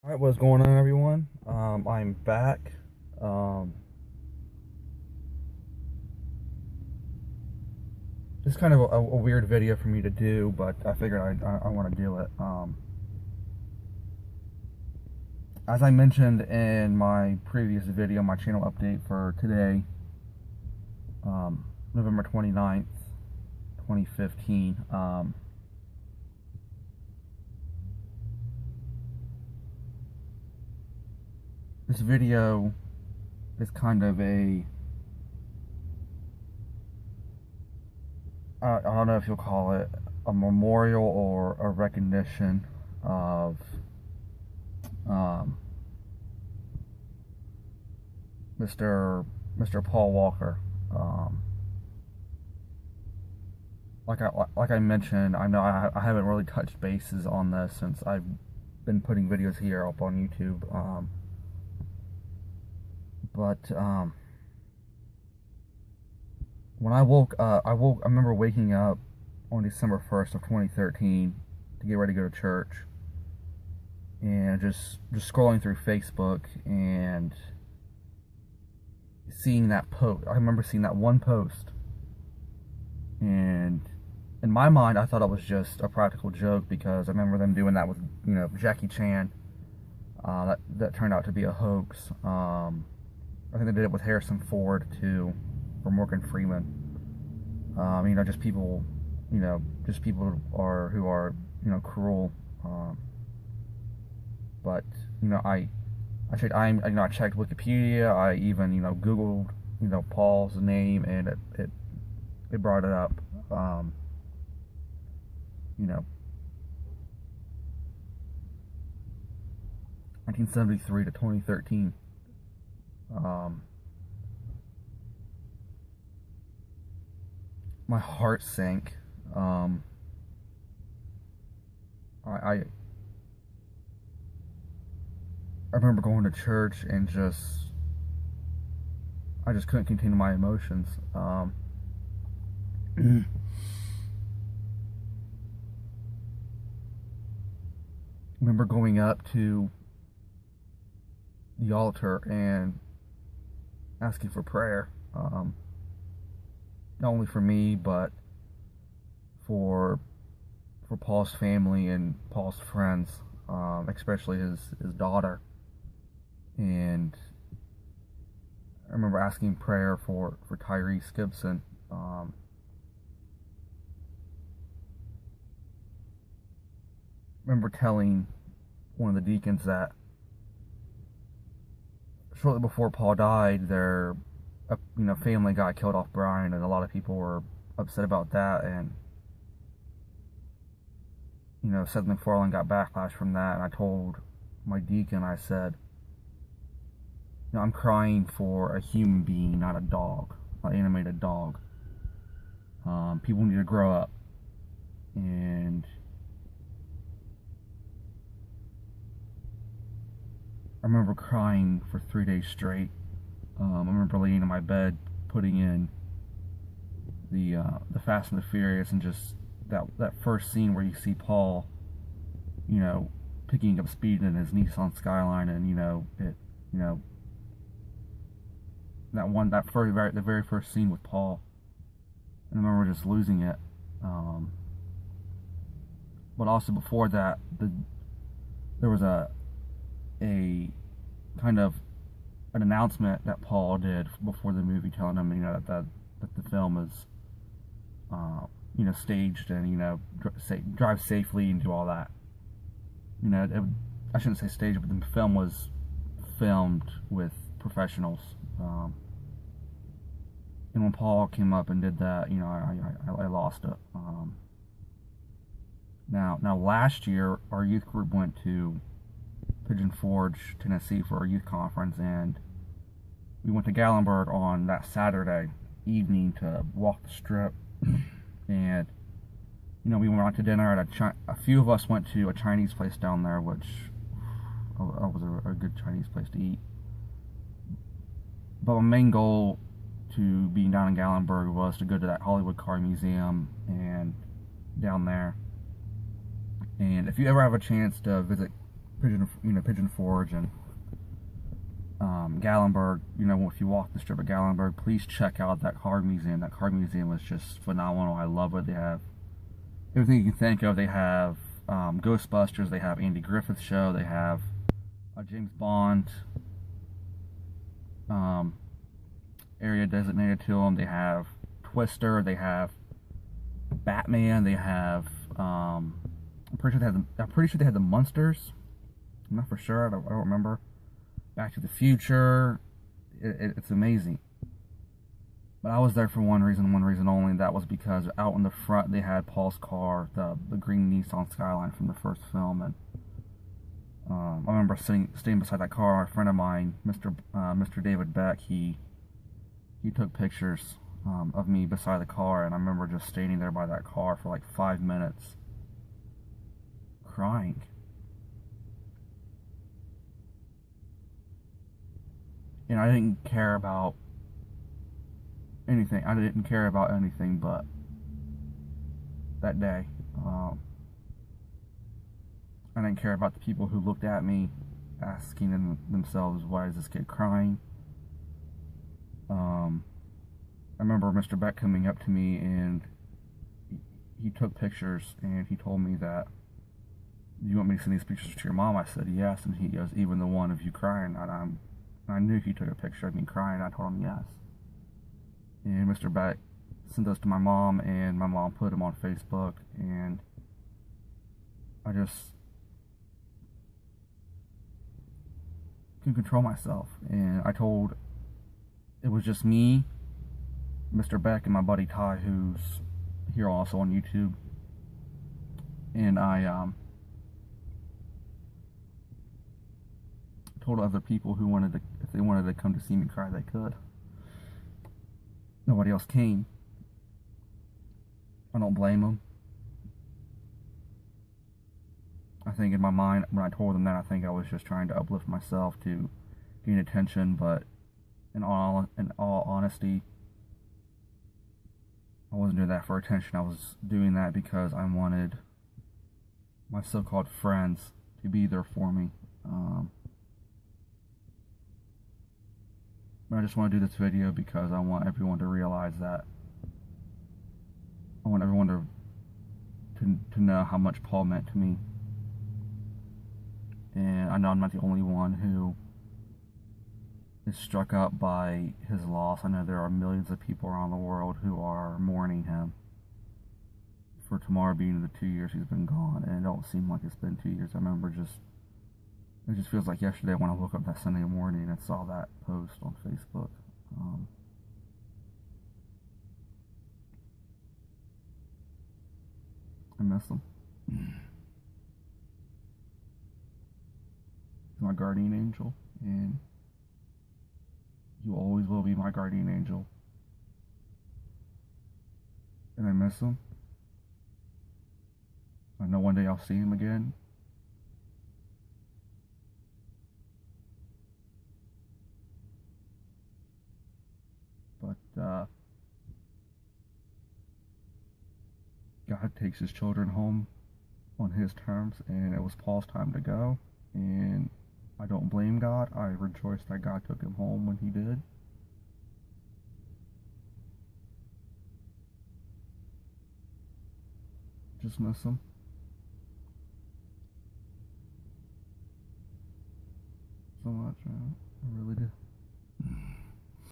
Alright, what's going on, everyone? I'm back. Um, it's kind of a weird video for me to do, but I figured I want to do it. As I mentioned in my previous video, my channel update for today, November 29th, 2015, this video is kind of I don't know if you'll call it a memorial or a recognition of Mr. Paul Walker. Like I mentioned, I know I haven't really touched bases on this since I've been putting videos here up on YouTube. But when I woke up, I remember waking up on December 1st of 2013 to get ready to go to church, and just scrolling through Facebook and seeing that post. I remember seeing that one post, and in my mind, I thought it was just a practical joke because I remember them doing that with, Jackie Chan. That turned out to be a hoax. I think they did it with Harrison Ford too, or Morgan Freeman. Just people, who are cruel. But I checked Wikipedia. I even Googled Paul's name, and it brought it up. 1973 to 2013. My heart sank. I remember going to church and I just couldn't contain my emotions. Remember going up to the altar and asking for prayer, not only for me but for Paul's family and Paul's friends, especially his daughter. And I remember asking prayer for Tyrese Gibson. Remember telling one of the deacons that shortly before Paul died, their family got killed off Brian, and a lot of people were upset about that, and Seth MacFarlane got backlash from that. And I told my deacon, I said, I'm crying for a human being, not a dog, an animated dog. People need to grow up. And I remember crying for 3 days straight. I remember laying in my bed, putting in the Fast and the Furious, and just that first scene where you see Paul, picking up speed in his Nissan Skyline, and the very first scene with Paul, and I remember just losing it. But also before that, there was a kind of an announcement that Paul did before the movie, telling him that the film is staged, and drive safely and do all that. I shouldn't say staged, but the film was filmed with professionals. And when Paul came up and did that, I lost it. Now last year, our youth group went to Pigeon Forge, Tennessee for a youth conference, and we went to Gallenberg on that Saturday evening to walk the strip. And we went out to dinner at a few of us went to a Chinese place down there, which was a good Chinese place to eat. But my main goal to being down in Gallenberg was to go to that Hollywood Car Museum and down there. And if you ever have a chance to visit Pigeon Forge and Gallenberg. If you walk the strip of Gallenberg, please check out that car museum. That car museum is just phenomenal. I love what they have. Everything you can think of. They have Ghostbusters. They have Andy Griffith Show. They have a James Bond area designated to them. They have Twister. They have Batman. They have I'm pretty sure they had the Munsters. I'm not for sure. I don't remember. Back to the Future. It's amazing. But I was there for one reason only. And that was because out in the front they had Paul's car, the green Nissan Skyline from the first film, and I remember staying beside that car. A friend of mine, Mr. David Beck, he took pictures of me beside the car, and I remember just standing there by that car for like 5 minutes, crying. And I didn't care about anything. I didn't care about anything but that day. I didn't care about the people who looked at me asking themselves, why is this kid crying? I remember Mr. Beck coming up to me, and he took pictures, and he told me that, "Do you want me to send these pictures to your mom?" I said yes, and he goes, "Even the one of you crying?" And I knew he took a picture of me crying. I told him yes. And Mr. Beck sent those to my mom, and my mom put them on Facebook, and I just couldn't control myself. And it was just me, Mr. Beck, and my buddy Ty, who's here also on YouTube. And I told other people who if they wanted to come to see me cry, they could. Nobody else came. I don't blame them. I think in my mind, when I told them that, I think I was just trying to uplift myself to gain attention, but in all honesty, I wasn't doing that for attention. I was doing that because I wanted my so-called friends to be there for me. But I just want to do this video because I want everyone to realize that. I want everyone to know how much Paul meant to me. And I know I'm not the only one who is struck up by his loss. I know there are millions of people around the world who are mourning him for tomorrow being the 2 years he's been gone. And it don't seem like it's been 2 years. I remember it just feels like yesterday when I woke up that Sunday morning and saw that post on Facebook. I miss him. He's my guardian angel, and you always will be my guardian angel. And I miss him. I know one day I'll see him again. But God takes his children home on his terms, and it was Paul's time to go, and I don't blame God. I rejoice that God took him home when he did. Just miss him so much, man. I really do.